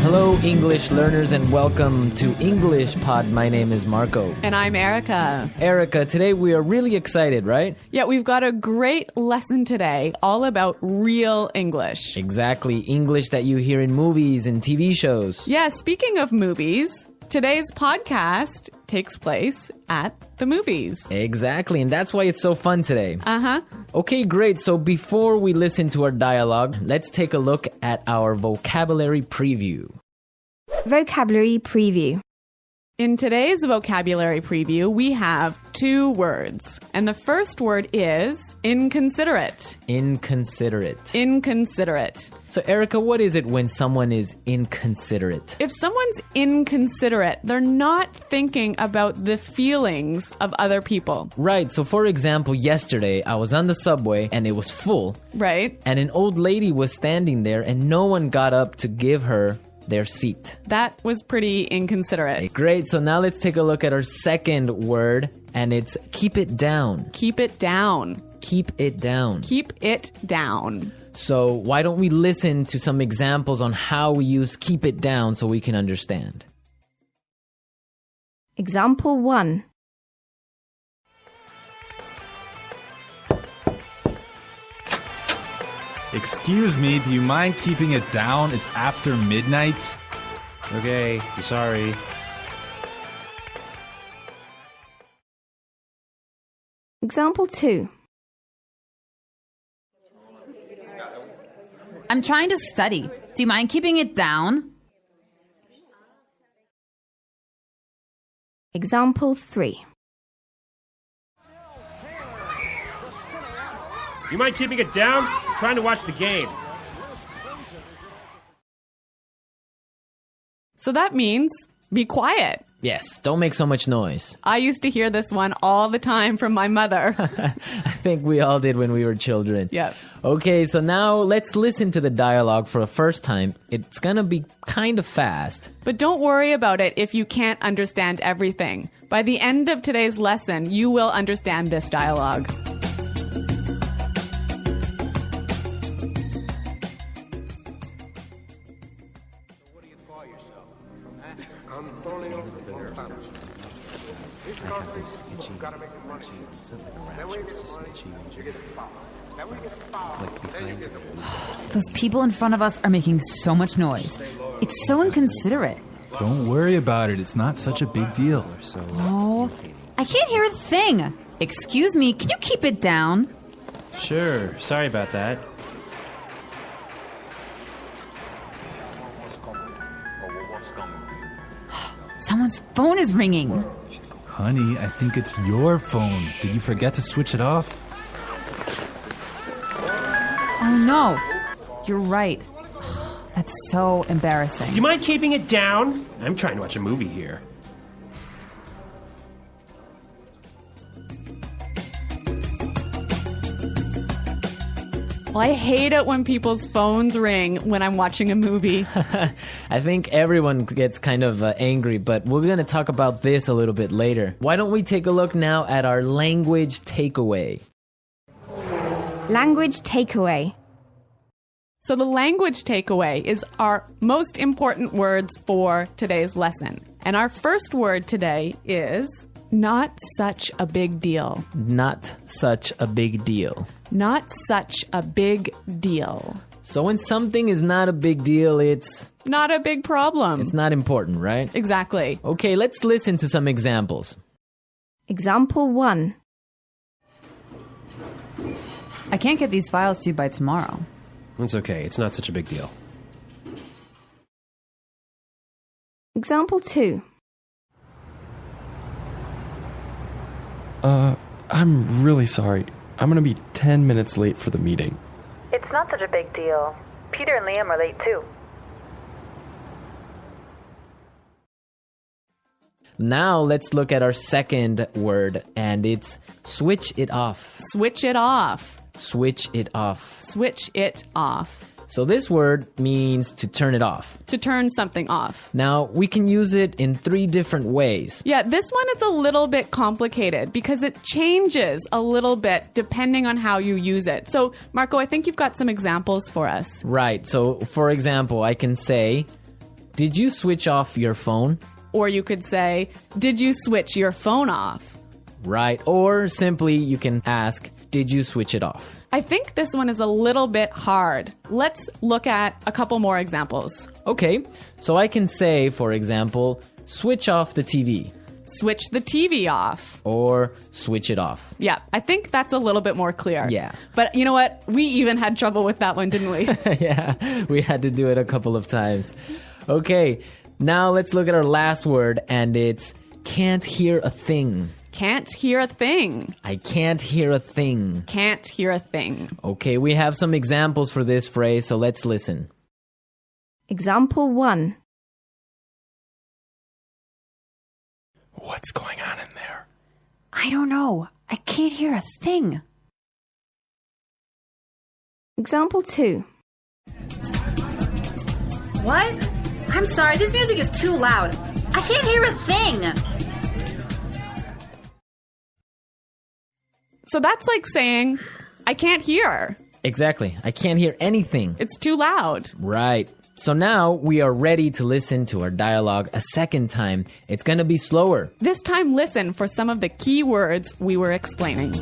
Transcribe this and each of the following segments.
Hello, English learners, and welcome to English Pod. My name is Marco. And I'm Erica. Erica, today we are really excited, right? Yeah, we've got a great lesson today all about real English. Exactly. English that you hear in movies and TV shows. Yeah, speaking of movies, today's podcast takes place at the movies. Exactly, and that's why it's so fun today. Uh-huh. Okay, great. So before we listen to our dialogue, let's take a look at our vocabulary preview. Vocabulary preview. In today's vocabulary preview, we have two words. And the first word is inconsiderate. Inconsiderate. Inconsiderate. So, Erica, what is it when someone is inconsiderate? If someone's inconsiderate, they're not thinking about the feelings of other people. Right. So, for example, yesterday I was on the subway and it was full. Right? And an old lady was standing there and no one got up to give her their seat. That was pretty inconsiderate. Great. So now let's take a look at our second word, and it's keep it down. Keep it down. Keep it down. Keep it down. So why don't we listen to some examples on how we use keep it down so we can understand? Example 1. Excuse me, do you mind keeping it down? It's after midnight. Okay, I'm sorry. Example 2. I'm trying to study. Do you mind keeping it down? Example 3. You mind keeping it down? I'm trying to watch the game. So that means be quiet. Yes, don't make so much noise. I used to hear this one all the time from my mother. I think we all did when we were children. Yep. Okay, so now let's listen to the dialogue for the first time. It's gonna be kind of fast. But don't worry about it if you can't understand everything. By the end of today's lesson, you will understand this dialogue. Antonio Montano. This country's gotta make the money. Then we get the money, you get the power. Then we get the power, then you get the money. Those people in front of us are making so much noise. It's so inconsiderate. Don't worry about it. It's not such a big deal. Oh, I can't hear a thing. Excuse me, can you keep it down? Sure, sorry about that. Someone's phone is ringing. Honey, I think it's your phone. Did you forget to switch it off? Oh no, you're right. That's so embarrassing. Do you mind keeping it down? I'm trying to watch a movie here. Well, I hate it when people's phones ring when I'm watching a movie. I think everyone gets kind of angry, but we're going to talk about this a little bit later. Why don't we take a look now at our language takeaway? Language takeaway. So the language takeaway is our most important words for today's lesson. And our first word today is not such a big deal. Not such a big deal. Not such a big deal. So when something is not a big deal, it's Not a big problem. not important, right? Exactly. Okay, let's listen to some examples. Example 1. I can't get these files to you by tomorrow. It's okay, it's not such a big deal. Example 2. I'm really sorry. I'm gonna be 10 minutes late for the meeting. It's not such a big deal. Peter and Liam are late too. Now let's look at our second word, and it's switch it off. Switch it off. Switch it off. Switch it off. So this word means to turn it off. To turn something off. Now, we can use it in 3 different ways. Yeah, this one is a little bit complicated because it changes a little bit depending on how you use it. So, Marco, I think you've got some examples for us. Right. So, for example, I can say, did you switch off your phone? Or you could say, did you switch your phone off? Right. Or simply you can ask, did you switch it off? I think this one is a little bit hard. Let's look at a couple more examples. Okay. So I can say, for example, switch off the TV. Switch the TV off. Or switch it off. Yeah, I think that's a little bit more clear. Yeah. But you know what? We even had trouble with that one, didn't we? Yeah, we had to do it a couple of times. Okay, now let's look at our last word, and it's can't hear a thing. Can't hear a thing. I can't hear a thing. Can't hear a thing. Okay, we have some examples for this phrase, so let's listen. Example 1. What's going on in there? I don't know. I can't hear a thing. Example 2. What? I'm sorry, this music is too loud. I can't hear a thing. So that's like saying, I can't hear. Exactly, I can't hear anything. It's too loud. Right. So now we are ready to listen to our dialogue a second time. It's going to be slower. This time, listen for some of the key words we were explaining.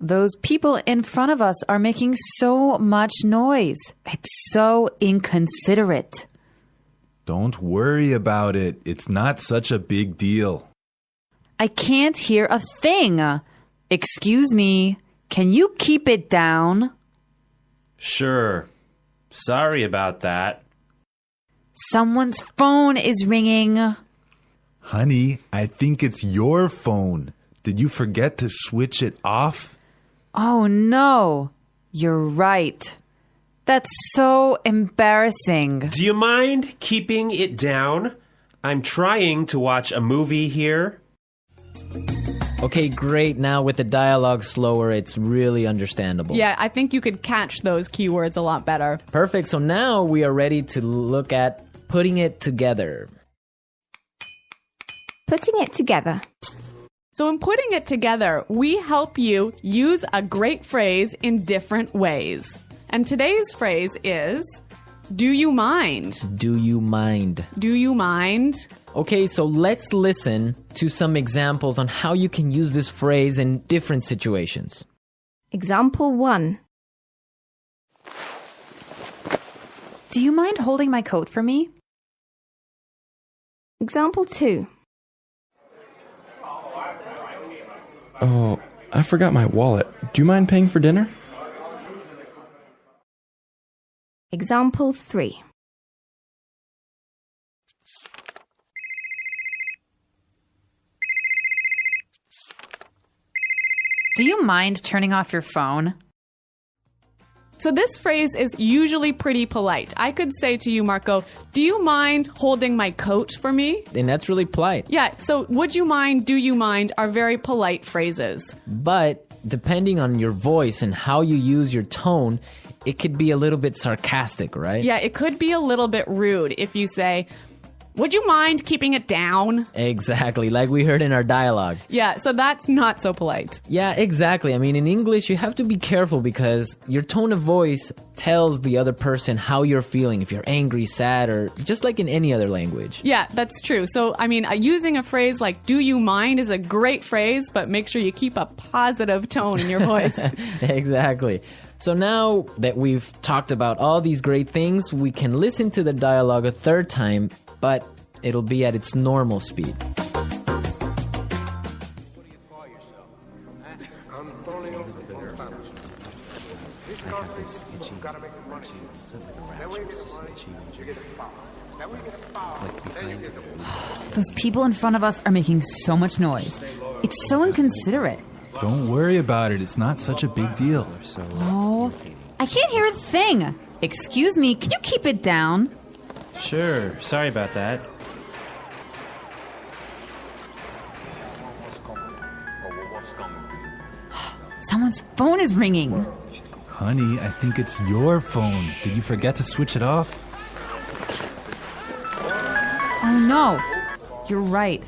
Those people in front of us are making so much noise. It's so inconsiderate. Don't worry about it. It's not such a big deal. I can't hear a thing. Excuse me, can you keep it down? Sure. Sorry about that. Someone's phone is ringing. Honey, I think it's your phone. Did you forget to switch it off? Oh no, you're right. That's so embarrassing. Do you mind keeping it down? I'm trying to watch a movie here. Okay, great. Now with the dialogue slower, it's really understandable. Yeah, I think you could catch those keywords a lot better. Perfect. So now we are ready to look at putting it together. Putting it together. So in putting it together, we help you use a great phrase in different ways. And today's phrase is, do you mind? Do you mind? Do you mind? Okay, so let's listen to some examples on how you can use this phrase in different situations. Example 1. Do you mind holding my coat for me? Example 2. Oh, I forgot my wallet. Do you mind paying for dinner? Example 3. Do you mind turning off your phone? So this phrase is usually pretty polite. I could say to you, Marco, do you mind holding my coat for me? And that's really polite. Yeah, so would you mind, do you mind are very polite phrases. But depending on your voice and how you use your tone, it could be a little bit sarcastic, right? Yeah, it could be a little bit rude if you say, would you mind keeping it down? Exactly, like we heard in our dialogue. Yeah, so that's not so polite. Yeah, exactly. I mean, in English, you have to be careful because your tone of voice tells the other person how you're feeling, if you're angry, sad, or just like in any other language. Yeah, that's true. So, I mean, using a phrase like do you mind is a great phrase, but make sure you keep a positive tone in your voice. Exactly. So now that we've talked about all these great things, we can listen to the dialogue a third time, but it'll be at its normal speed. Those people in front of us are making so much noise. It's so inconsiderate. Don't worry about it. It's not such a big deal. Oh, I can't hear a thing. Excuse me, can you keep it down? Sure. Sorry about that. Someone's phone is ringing. Honey, I think it's your phone. Did you forget to switch it off? Oh no, you're right.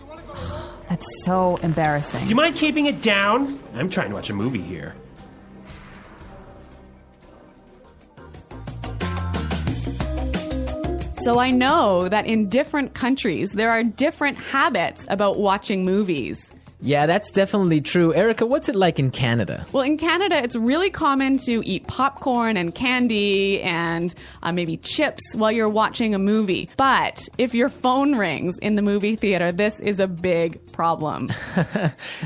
That's so embarrassing. Do you mind keeping it down? I'm trying to watch a movie here. So I know that in different countries, there are different habits about watching movies. Yeah, that's definitely true. Erica, what's it like in Canada? Well, in Canada, it's really common to eat popcorn and candy and maybe chips while you're watching a movie. But if your phone rings in the movie theater, this is a big problem.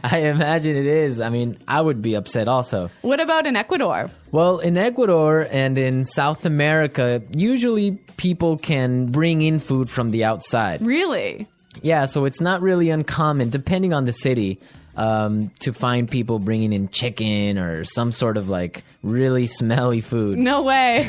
I imagine it is. I mean, I would be upset also. What about in Ecuador? Well, in Ecuador and in South America, usually people can bring in food from the outside. Really? Yeah, so it's not really uncommon, depending on the city, to find people bringing in chicken or some sort of like really smelly food. No way.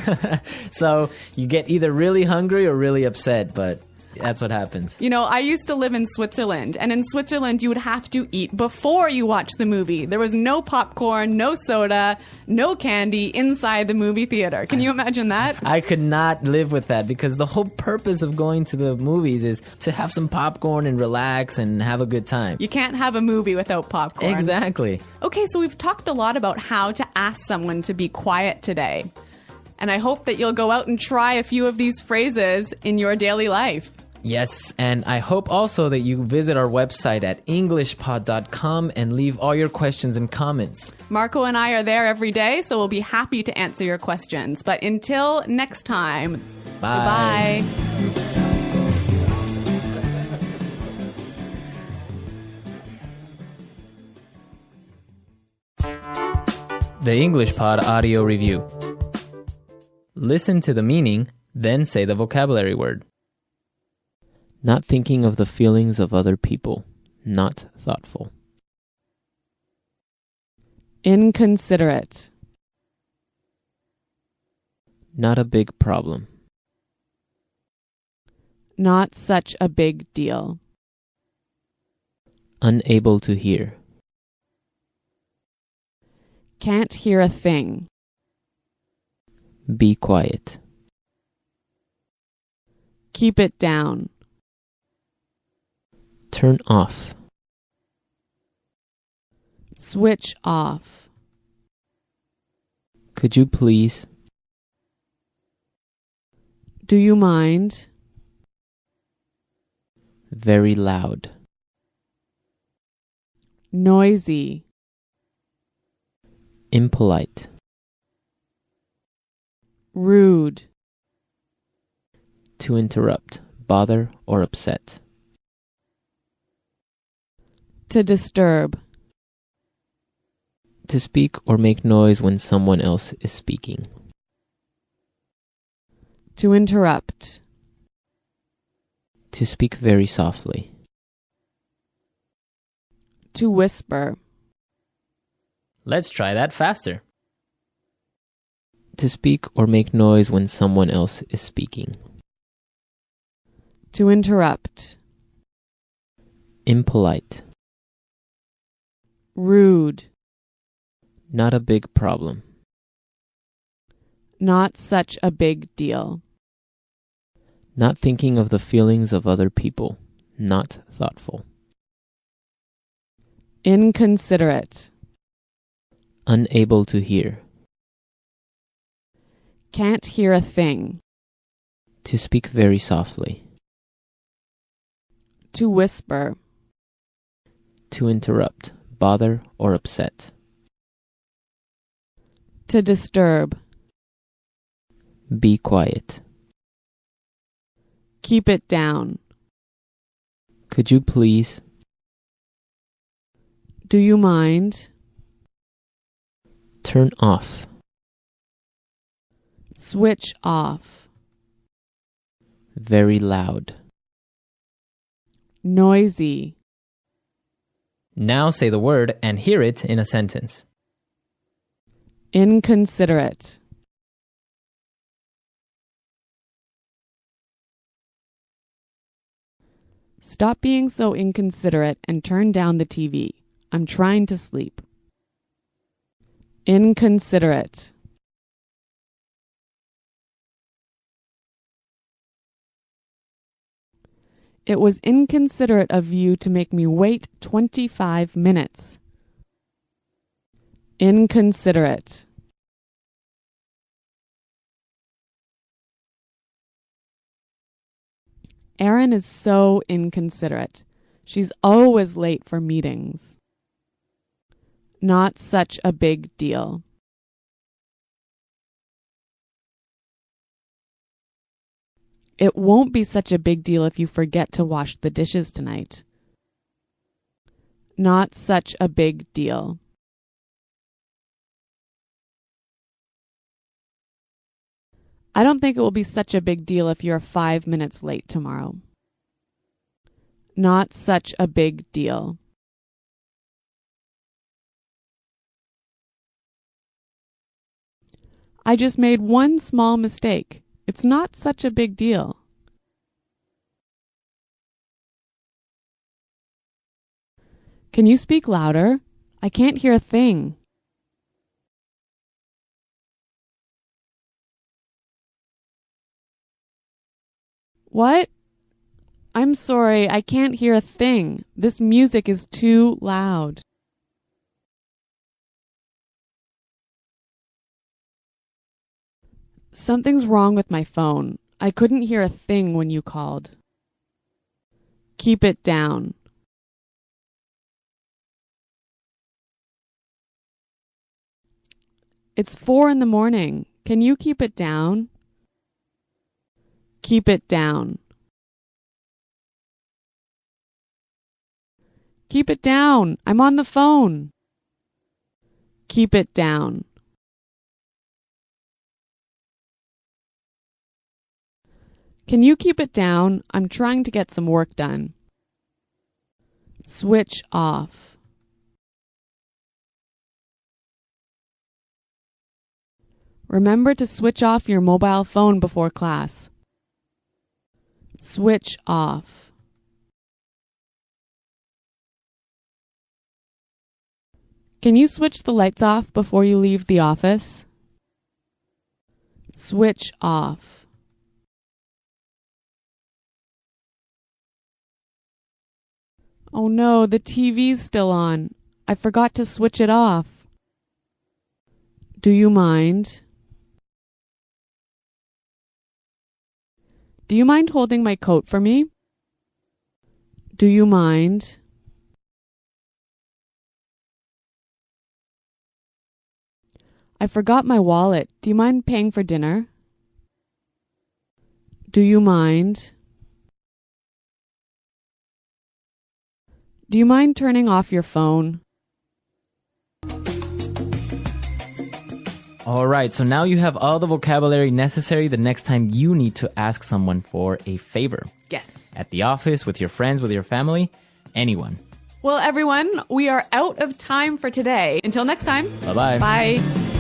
So you get either really hungry or really upset, but that's what happens. You know, I used to live in Switzerland, and in Switzerland, you would have to eat before you watch the movie. There was no popcorn, no soda, no candy inside the movie theater. Can you imagine that? I could not live with that because the whole purpose of going to the movies is to have some popcorn and relax and have a good time. You can't have a movie without popcorn. Exactly. Okay, so we've talked a lot about how to ask someone to be quiet today. And I hope that you'll go out and try a few of these phrases in your daily life. Yes, and I hope also that you visit our website at englishpod.com and leave all your questions and comments. Marco and I are there every day, so we'll be happy to answer your questions. But until next time, Bye. Goodbye. The English Pod Audio Review. Listen to the meaning, then say the vocabulary word. Not thinking of the feelings of other people. Not thoughtful. Inconsiderate. Not a big problem. Not such a big deal. Unable to hear. Can't hear a thing. Be quiet. Keep it down. Turn off. Switch off. Could you please? Do you mind? Very loud. Noisy. Impolite. Rude. To interrupt, bother, or upset. To disturb. To speak or make noise when someone else is speaking. To interrupt. To speak very softly. To whisper. Let's try that faster. To speak or make noise when someone else is speaking. To interrupt. Impolite. Rude. Not a big problem. Not such a big deal. Not thinking of the feelings of other people. Not thoughtful. Inconsiderate. Unable to hear. Can't hear a thing. To speak very softly. To whisper. To interrupt, bother, or upset. To disturb. Be quiet. Keep it down. Could you please? Do you mind? Turn off. Switch off. Very loud. Noisy. Now say the word and hear it in a sentence. Inconsiderate. Stop being so inconsiderate and turn down the TV. I'm trying to sleep. Inconsiderate. It was inconsiderate of you to make me wait 25 minutes. Inconsiderate. Erin is so inconsiderate. She's always late for meetings. Not such a big deal. It won't be such a big deal if you forget to wash the dishes tonight. Not such a big deal. I don't think it will be such a big deal if you're 5 minutes late tomorrow. Not such a big deal. I just made one small mistake. It's not such a big deal. Can you speak louder? I can't hear a thing. What? I'm sorry, I can't hear a thing. This music is too loud. Something's wrong with my phone. I couldn't hear a thing when you called. Keep it down. It's 4 a.m. Can you keep it down? Keep it down. Keep it down. I'm on the phone. Keep it down. Can you keep it down? I'm trying to get some work done. Switch off. Remember to switch off your mobile phone before class. Switch off. Can you switch the lights off before you leave the office? Switch off. Oh no, the TV's still on. I forgot to switch it off. Do you mind? Do you mind holding my coat for me? Do you mind? I forgot my wallet. Do you mind paying for dinner? Do you mind? Do you mind turning off your phone? All right, so now you have all the vocabulary necessary the next time you need to ask someone for a favor. Yes. At the office, with your friends, with your family, anyone. Well, everyone, we are out of time for today. Until next time. Bye-bye. Bye.